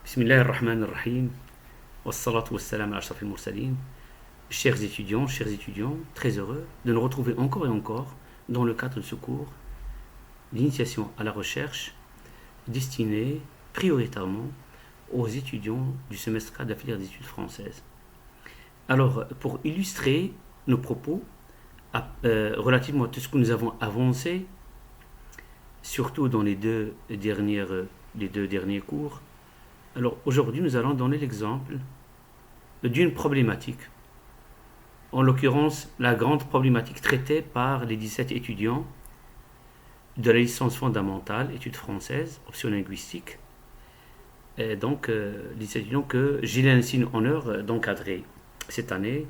Bismillah ar-Rahman ar-Rahim. Wassalatu wassalam ala ashrafil mursalin. Chers étudiants, très heureux de nous retrouver encore et encore dans le cadre de ce cours d'initiation à la recherche destiné prioritairement aux étudiants du semestre 4 de la filière d'études françaises. Alors, pour illustrer nos propos relativement à tout ce que nous avons avancé, surtout dans les deux derniers cours, alors aujourd'hui nous allons donner l'exemple d'une problématique, en l'occurrence la grande problématique traitée par les 17 étudiants de la licence fondamentale, études françaises, option linguistique, et donc les étudiants que j'ai l'insigne honneur d'encadrer cette année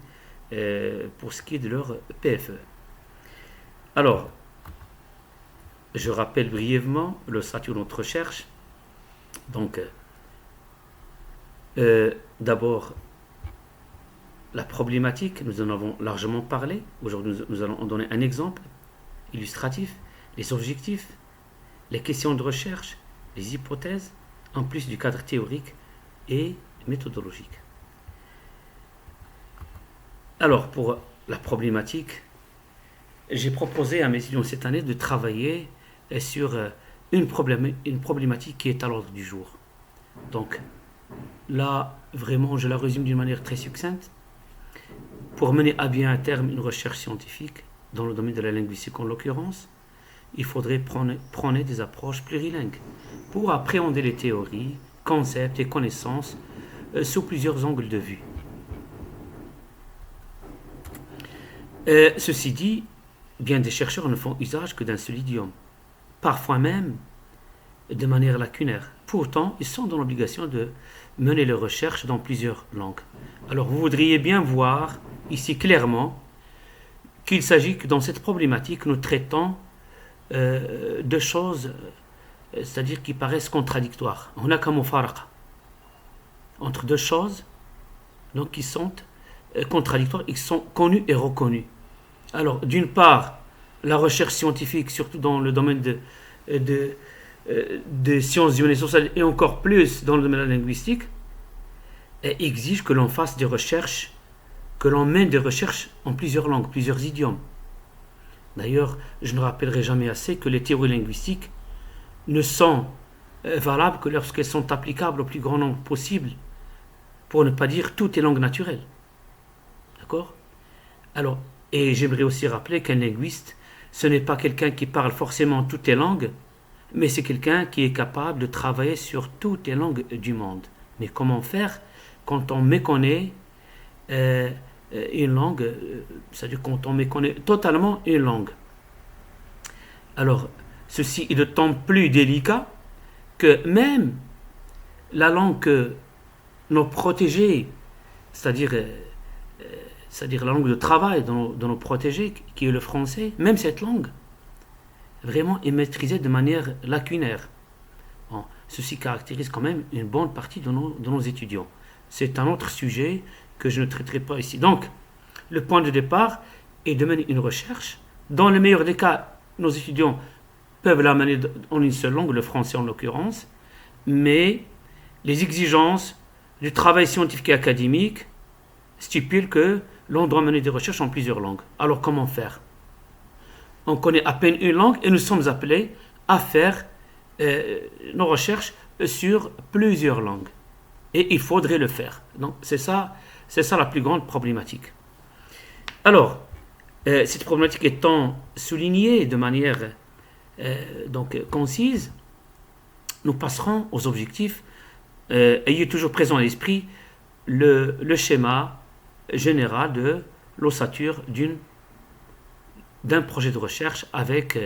pour ce qui est de leur PFE. Alors, je rappelle brièvement le statut de notre recherche. Donc, d'abord, la problématique, nous en avons largement parlé. Aujourd'hui, nous allons en donner un exemple illustratif. Les objectifs, les questions de recherche, les hypothèses, en plus du cadre théorique et méthodologique. Alors, pour la problématique, j'ai proposé à mes étudiants cette année de travailler sur une problématique qui est à l'ordre du jour. Donc, là, vraiment, je la résume d'une manière très succincte. Pour mener à bien à terme une recherche scientifique, dans le domaine de la linguistique en l'occurrence, il faudrait prôner des approches plurilingues pour appréhender les théories, concepts et connaissances sous plusieurs angles de vue. Ceci dit, bien des chercheurs ne font usage que d'un seul idiome, parfois même de manière lacunaire. Pourtant, ils sont dans l'obligation de mener leurs recherches dans plusieurs langues. Alors, vous voudriez bien voir ici clairement qu'il s'agit que dans cette problématique, nous traitons de choses, c'est-à-dire qui paraissent contradictoires. On a comme entre deux choses donc, qui sont contradictoires et qui sont connues et reconnues. Alors, d'une part, la recherche scientifique, surtout dans le domaine des sciences humaines et sociales, et encore plus dans le domaine de la linguistique, exige que l'on fasse des recherches, que l'on mène des recherches en plusieurs langues, plusieurs idiomes. D'ailleurs, je ne rappellerai jamais assez que les théories linguistiques ne sont valables que lorsqu'elles sont applicables au plus grand nombre possible, pour ne pas dire toutes les langues naturelles. D'accord ? Alors, et j'aimerais aussi rappeler qu'un linguiste, ce n'est pas quelqu'un qui parle forcément toutes les langues, mais c'est quelqu'un qui est capable de travailler sur toutes les langues du monde. Mais comment faire quand on méconnaît une langue, c'est-à-dire quand on méconnaît totalement une langue? Alors, ceci est d'autant plus délicat que même la langue que nos protégés, c'est-à-dire la langue de travail de nos protégés, qui est le français, même cette langue, vraiment est maîtrisée de manière lacunaire. Bon, ceci caractérise quand même une bonne partie de nos étudiants. C'est un autre sujet que je ne traiterai pas ici. Donc, le point de départ est de mener une recherche. Dans le meilleur des cas, nos étudiants peuvent la mener en une seule langue, le français en l'occurrence, mais les exigences du travail scientifique et académique stipulent que l'on doit mener des recherches en plusieurs langues. Alors comment faire ? On connaît à peine une langue et nous sommes appelés à faire nos recherches sur plusieurs langues. Et il faudrait le faire. Donc c'est ça la plus grande problématique. Alors, cette problématique étant soulignée de manière concise, nous passerons aux objectifs. Ayez toujours présent à l'esprit le schéma général de l'ossature d'un projet de recherche avec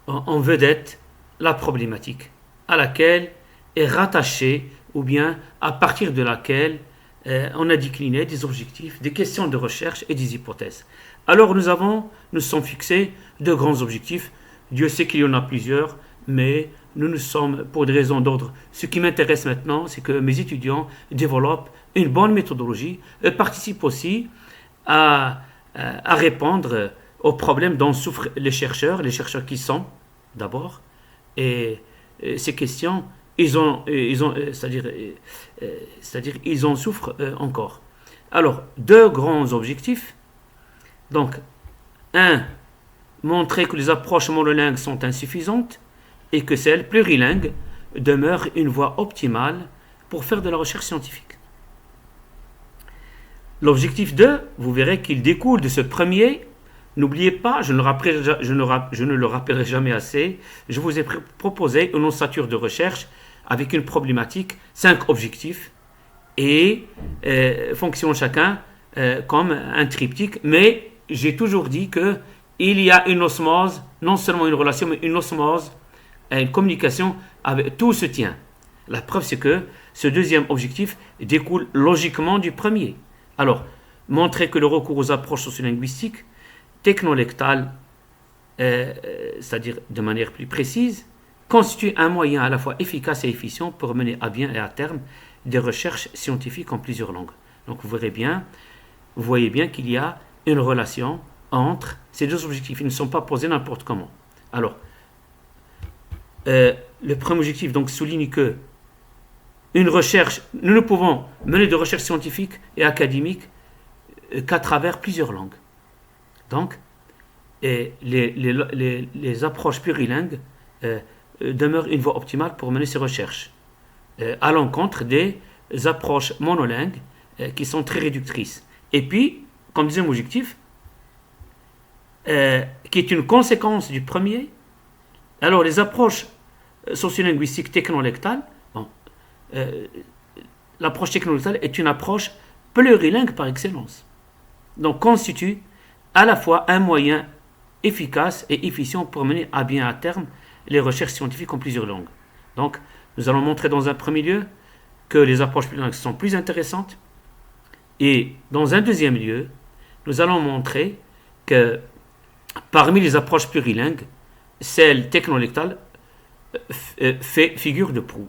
en vedette la problématique à laquelle est rattachée ou bien à partir de laquelle on a décliné des objectifs, des questions de recherche et des hypothèses. Alors nous sommes fixés de grands objectifs. Dieu sait qu'il y en a plusieurs, mais nous sommes pour des raisons d'ordre. Ce qui m'intéresse maintenant, c'est que mes étudiants développent une bonne méthodologie et participent aussi à répondre aux problèmes dont souffrent les chercheurs qui sont d'abord. Et ces questions c'est-à-dire ils en souffrent encore. Alors, deux grands objectifs. Donc, un, montrer que les approches monolingues sont insuffisantes et que celles plurilingues demeurent une voie optimale pour faire de la recherche scientifique. L'objectif 2, vous verrez qu'il découle de ce premier. N'oubliez pas, je ne le rappellerai jamais assez, je vous ai proposé une ossature de recherche avec une problématique, 5 objectifs, et fonctionnent chacun comme un triptyque, mais j'ai toujours dit qu'il y a une osmose, non seulement une relation, mais une osmose, une communication, avec, tout se tient. La preuve, c'est que ce deuxième objectif découle logiquement du premier. Alors, montrer que le recours aux approches sociolinguistiques technolectales, c'est-à-dire de manière plus précise, constitue un moyen à la fois efficace et efficient pour mener à bien et à terme des recherches scientifiques en plusieurs langues. Donc vous voyez bien qu'il y a une relation entre ces deux objectifs. Ils ne sont pas posés n'importe comment. Alors, le premier objectif donc souligne que nous ne pouvons mener de recherche scientifique et académique qu'à travers plusieurs langues. Donc, les approches plurilingues demeurent une voie optimale pour mener ces recherches, à l'encontre des approches monolingues qui sont très réductrices. Et puis, comme deuxième objectif, qui est une conséquence du premier, alors les approches sociolinguistiques technolectales, l'approche technolectale est une approche plurilingue par excellence. Donc, constitue à la fois un moyen efficace et efficient pour mener à bien à terme les recherches scientifiques en plusieurs langues. Donc, nous allons montrer dans un premier lieu que les approches plurilingues sont plus intéressantes, et dans un deuxième lieu, nous allons montrer que parmi les approches plurilingues, celle technolectale fait figure de proue.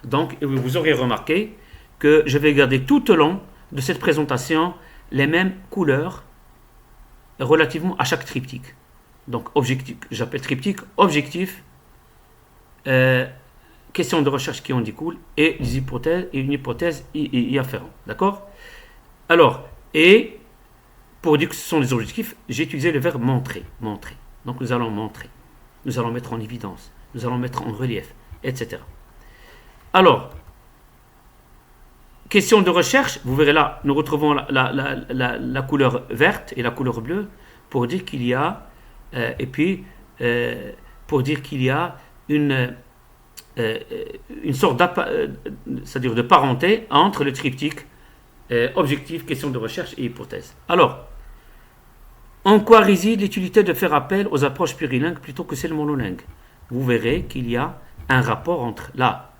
Donc, vous aurez remarqué que je vais garder tout au long de cette présentation les mêmes couleurs relativement à chaque triptyque. Donc, objectif, j'appelle triptyque, objectif, question de recherche qui en découle, et les hypothèses, et une hypothèse y afférente. D'accord? Alors, et pour dire que ce sont les objectifs, j'ai utilisé le verbe montrer. Montrer. Donc, nous allons montrer. Nous allons mettre en évidence. Nous allons mettre en relief, etc. Alors, question de recherche, vous verrez là, nous retrouvons la couleur verte et la couleur bleue pour dire qu'il y a, pour dire qu'il y a une sorte c'est-à-dire de parenté entre le triptyque objectif, question de recherche et hypothèse. Alors, en quoi réside l'utilité de faire appel aux approches plurilingues plutôt que celles monolingues? Vous verrez qu'il y a un rapport entre là.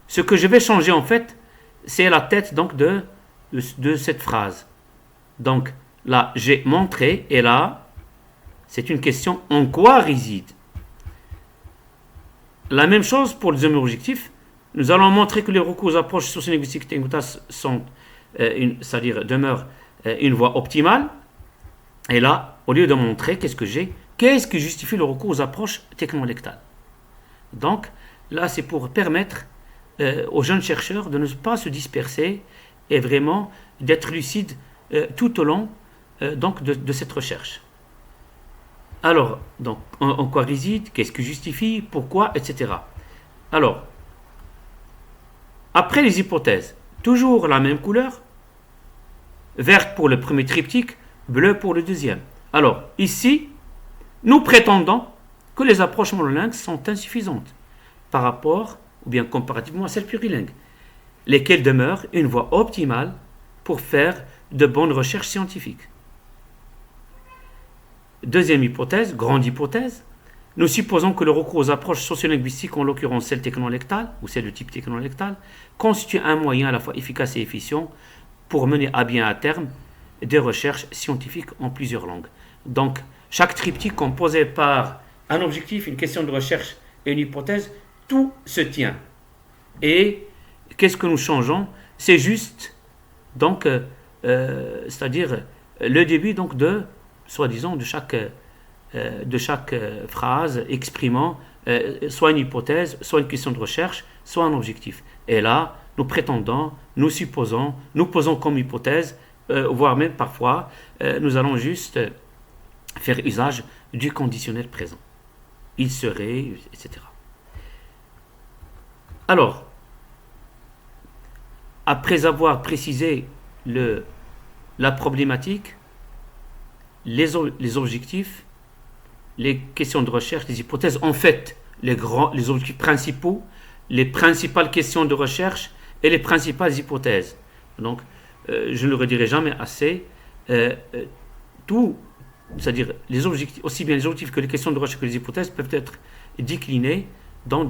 Ce que je vais changer en fait, c'est la tête donc de cette phrase. Donc là, j'ai montré, et là, c'est une question en quoi réside. La même chose pour le deuxième objectif. Nous allons montrer que les recours aux approches sociolinguistiques sont, c'est-à-dire demeurent une voie optimale. Et là, au lieu de montrer, qu'est-ce qui justifie le recours aux approches technolectales? Donc, là, c'est pour permettre aux jeunes chercheurs de ne pas se disperser et vraiment d'être lucides tout au long donc de cette recherche. Alors, donc, en quoi réside? Qu'est-ce qui justifie? Pourquoi? Etc. Alors, après les hypothèses, toujours la même couleur, verte pour le premier triptyque, bleu pour le deuxième. Alors, ici, nous prétendons que les approches monolingues sont insuffisantes par rapport, ou bien comparativement à celles plurilingues, lesquelles demeurent une voie optimale pour faire de bonnes recherches scientifiques. Deuxième hypothèse, grande hypothèse, nous supposons que le recours aux approches sociolinguistiques, en l'occurrence celle technolectale, ou celle de type technolectal, constitue un moyen à la fois efficace et efficient pour mener à bien à terme des recherches scientifiques en plusieurs langues. Donc, chaque triptyque composé par un objectif, une question de recherche et une hypothèse, tout se tient. Et qu'est-ce que nous changeons? C'est juste, donc, c'est-à-dire le début donc soi-disant de chaque phrase exprimant soit une hypothèse, soit une question de recherche, soit un objectif. Et là, nous prétendons, nous supposons, nous posons comme hypothèse, voire même parfois, nous allons juste faire usage du conditionnel présent. Il serait, etc. Alors, après avoir précisé la problématique, les objectifs, les questions de recherche, les hypothèses, en fait, les objectifs principaux, les principales questions de recherche et les principales hypothèses. Donc, je ne le redirai jamais assez. C'est-à-dire les objectifs, aussi bien les objectifs que les questions de recherche que les hypothèses peuvent être déclinées dans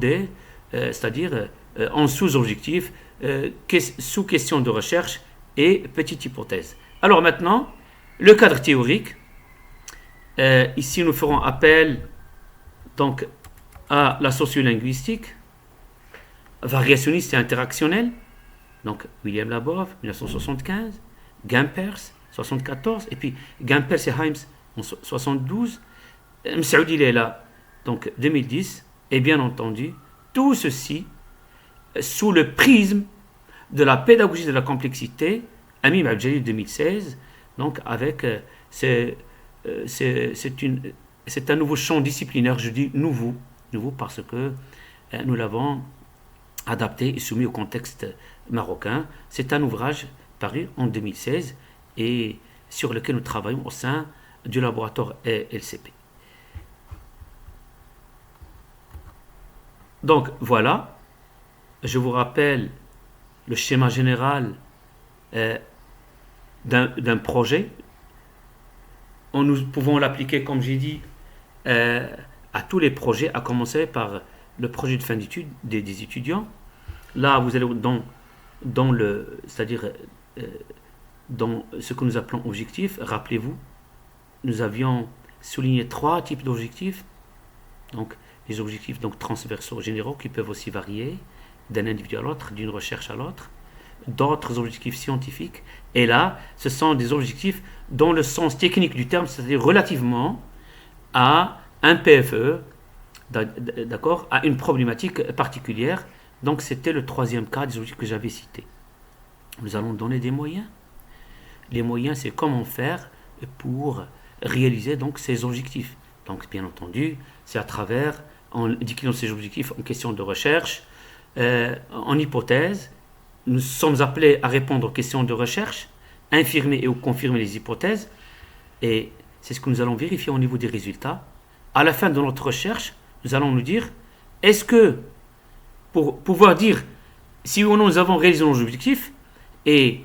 c'est-à-dire en sous-objectifs, sous questions de recherche et petites hypothèses. Alors maintenant, le cadre théorique. Ici, nous ferons appel donc à la sociolinguistique, variationniste et interactionnelle. Donc, William Labov, 1975, Gampers, 74, et puis Gampers et Hymes en 72, Msaoudi il est là, donc 2010, et bien entendu, tout ceci sous le prisme de la pédagogie de la complexité, Amim Abdjalil 2016, donc avec c'est un nouveau champ disciplinaire, je dis nouveau parce que nous l'avons adapté et soumis au contexte marocain. C'est un ouvrage paru en 2016 et sur lequel nous travaillons au sein du laboratoire LCP. Donc voilà, je vous rappelle le schéma général d'un projet. Nous pouvons l'appliquer, comme j'ai dit, à tous les projets, à commencer par le projet de fin d'études des étudiants. Là, vous allez c'est-à-dire dans ce que nous appelons objectifs. Rappelez-vous, nous avions souligné 3 types d'objectifs. Donc, les objectifs transversaux généraux qui peuvent aussi varier d'un individu à l'autre, d'une recherche à l'autre. D'autres objectifs scientifiques. Et là, ce sont des objectifs dans le sens technique du terme, c'est-à-dire relativement à un PFE, d'accord, à une problématique particulière. Donc, c'était le 3e cas des objectifs que j'avais cités. Nous allons donner des moyens. Les moyens, c'est comment faire pour réaliser donc ces objectifs. Donc, bien entendu, c'est à travers, en déclinant ces objectifs en question de recherche, en hypothèse. Nous sommes appelés à répondre aux questions de recherche, infirmer et ou confirmer les hypothèses, et c'est ce que nous allons vérifier au niveau des résultats. À la fin de notre recherche, nous allons nous dire, est-ce que, pour pouvoir dire si ou non nous avons réalisé nos objectifs, et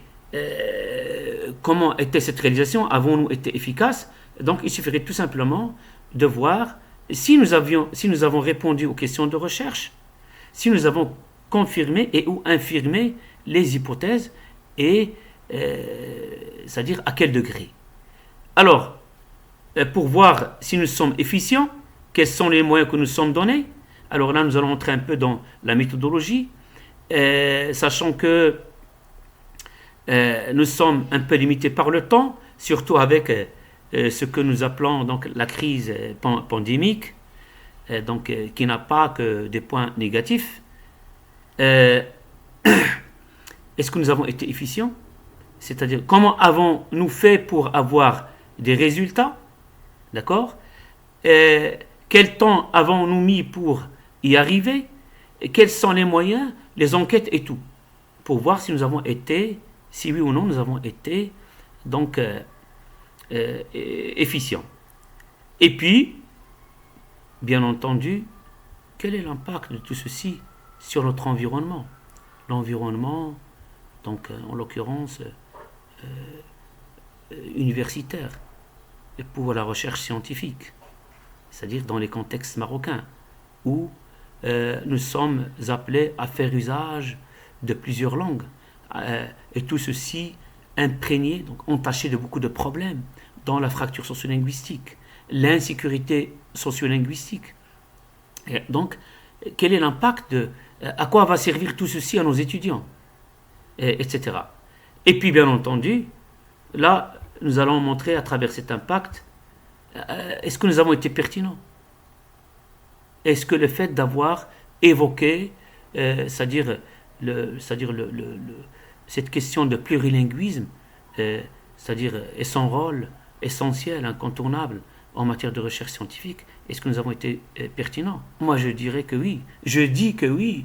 comment était cette réalisation, avons-nous été efficaces? Donc il suffirait tout simplement de voir si nous avons répondu aux questions de recherche, si nous avons confirmé et ou infirmé les hypothèses, et c'est-à-dire à quel degré. Alors, pour voir si nous sommes efficients, quels sont les moyens que nous sommes donnés. Alors là, nous allons entrer un peu dans la méthodologie, sachant que nous sommes un peu limités par le temps, surtout avec ce que nous appelons donc la crise pandémique, qui n'a pas que des points négatifs. Est-ce que nous avons été efficients? C'est-à-dire, comment avons-nous fait pour avoir des résultats? D'accord? Quel temps avons-nous mis pour y arriver? Et quels sont les moyens, les enquêtes et tout? Pour voir si nous avons été, si oui ou non nous avons été donc efficients. Et puis, bien entendu, quel est l'impact de tout ceci sur notre environnement? L'environnement, donc en l'occurrence universitaire, et pour la recherche scientifique, c'est-à-dire dans les contextes marocains, où nous sommes appelés à faire usage de plusieurs langues, et tout ceci imprégné, donc entaché de beaucoup de problèmes, dans la fracture sociolinguistique, l'insécurité sociolinguistique. Et donc, quel est l'impact à quoi va servir tout ceci à nos étudiants, etc. Et puis, bien entendu, là, nous allons montrer à travers cet impact, est-ce que nous avons été pertinents? Est-ce que le fait d'avoir évoqué c'est-à-dire cette question de plurilinguisme, c'est-à-dire et son rôle essentiel, incontournable en matière de recherche scientifique, est-ce que nous avons été pertinents? Moi, je dirais que oui. Je dis que oui.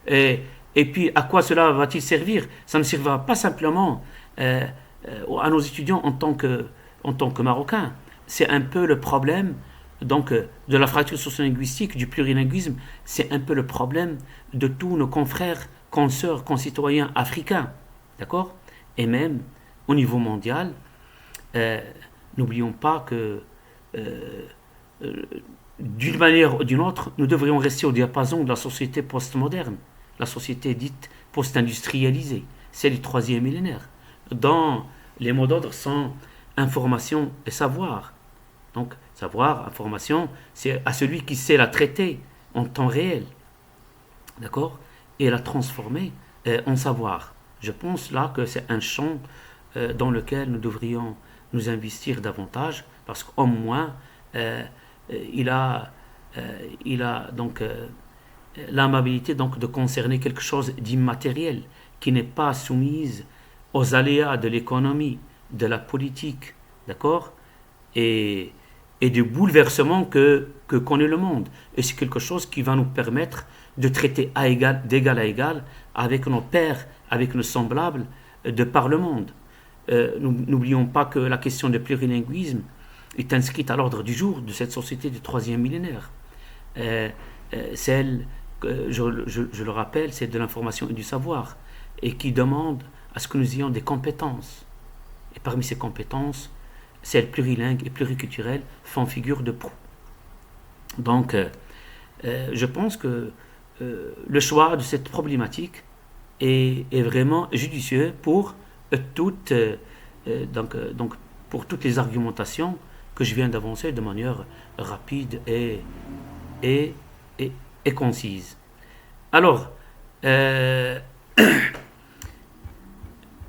Et puis, à quoi cela va-t-il servir? Ça ne servira pas simplement à nos étudiants en tant que Marocains. C'est un peu le problème donc, de la fracture sociolinguistique, du plurilinguisme. C'est un peu le problème de tous nos confrères, consoeurs, concitoyens africains. D'accord? Et même au niveau mondial, n'oublions pas que d'une manière ou d'une autre, nous devrions rester au diapason de la société postmoderne, la société dite post-industrialisée, celle du troisième millénaire, dont les mots d'ordre sont information et savoir. Donc, savoir, information, c'est à celui qui sait la traiter en temps réel, d'accord, et la transformer en savoir. Je pense là que c'est un champ dans lequel nous devrions nous investir davantage, parce qu'au moins, il a donc l'amabilité donc de concerner quelque chose d'immatériel, qui n'est pas soumise aux aléas de l'économie, de la politique, d'accord, et du bouleversement que connaît le monde. Et c'est quelque chose qui va nous permettre de traiter d'égal à égal avec nos pairs, avec nos semblables de par le monde. N'oublions pas que la question du plurilinguisme est inscrite à l'ordre du jour de cette société du troisième millénaire. Celle, je le rappelle, c'est de l'information et du savoir, et qui demande à ce que nous ayons des compétences. Et parmi ces compétences, celles plurilingues et pluriculturelles font figure de proue. Donc, je pense que le choix de cette problématique est vraiment judicieux pour toutes les argumentations que je viens d'avancer de manière rapide et concise. Alors,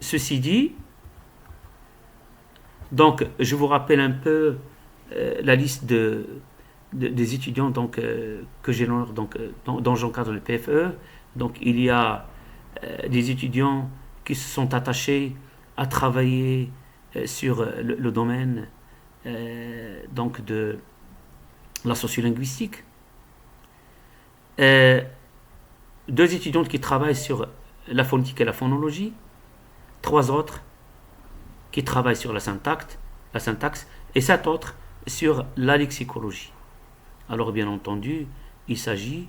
ceci dit, donc je vous rappelle un peu la liste des étudiants donc, que j'ai l'honneur dont j'encadre le PFE. Donc il y a des étudiants qui se sont attachés à travailler sur le domaine donc de la sociolinguistique. 2 étudiantes qui travaillent sur la phonétique et la phonologie. 3 autres qui travaillent sur la syntaxe, et 7 autres sur la lexicologie. Alors bien entendu, il s'agit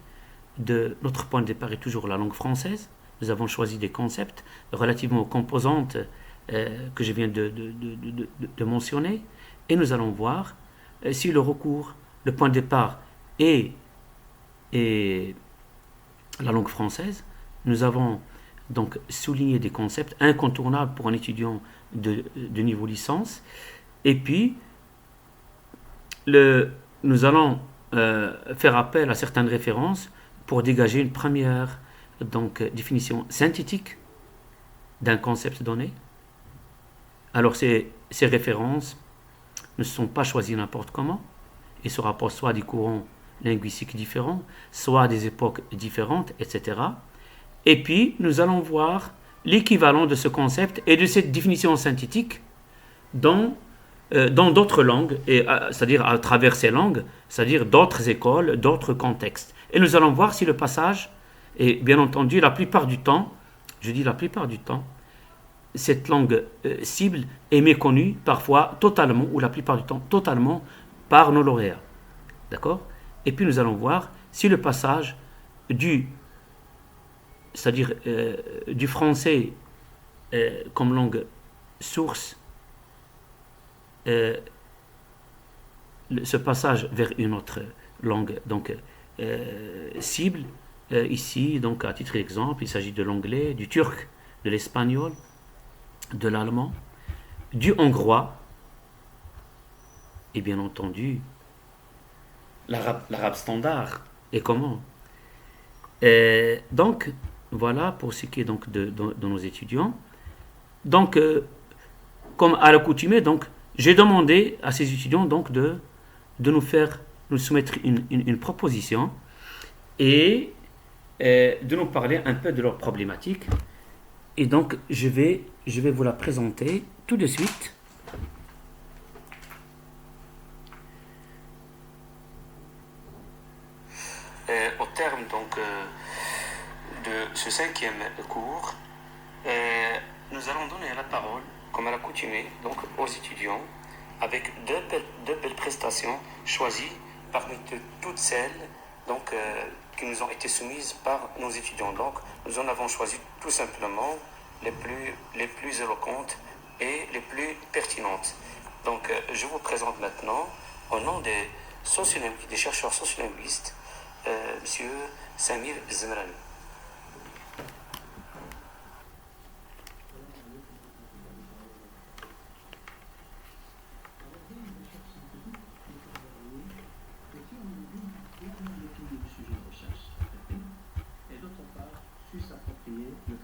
de notre point de départ est toujours la langue française. Nous avons choisi des concepts relativement aux composantes que je viens de mentionner, et nous allons voir si le point de départ est la langue française. Nous avons donc souligné des concepts incontournables pour un étudiant de niveau licence, et puis nous allons faire appel à certaines références pour dégager une première donc, définition synthétique d'un concept donné. Alors ces références ne sont pas choisies n'importe comment, et se rapportent soit à des courants linguistiques différents, soit à des époques différentes, etc. Et puis nous allons voir l'équivalent de ce concept et de cette définition synthétique dans d'autres langues, c'est-à-dire à travers ces langues, c'est-à-dire d'autres écoles, d'autres contextes. Et nous allons voir si le passage, et bien entendu, la plupart du temps, je dis la plupart du temps, cette langue cible est méconnue, parfois totalement, ou la plupart du temps totalement, par nos lauréats. D'accord? Et puis nous allons voir si le passage c'est-à-dire du français comme langue source, ce passage vers une autre langue donc cible, ici donc à titre d'exemple, il s'agit de l'anglais, du turc, de l'espagnol, de l'allemand, du hongrois et bien entendu l'arabe standard. Et comment? Donc voilà pour ce qui est donc de nos étudiants. Donc comme à l'accoutumée, donc j'ai demandé à ces étudiants donc de nous soumettre une proposition, et de nous parler un peu de leur problématique. Et donc, je vais vous la présenter tout de suite. Au terme donc de ce 5e cours, nous allons donner la parole, comme à l'accoutumée, donc aux étudiants, avec deux belles prestations choisies parmi toutes celles donc, qui nous ont été soumises par nos étudiants. Donc, nous en avons choisi tout simplement les plus éloquentes et les plus pertinentes. Donc, je vous présente maintenant, au nom des chercheurs sociolinguistes, Monsieur Samir Zemrani. Et d'autre part, su s'approprier le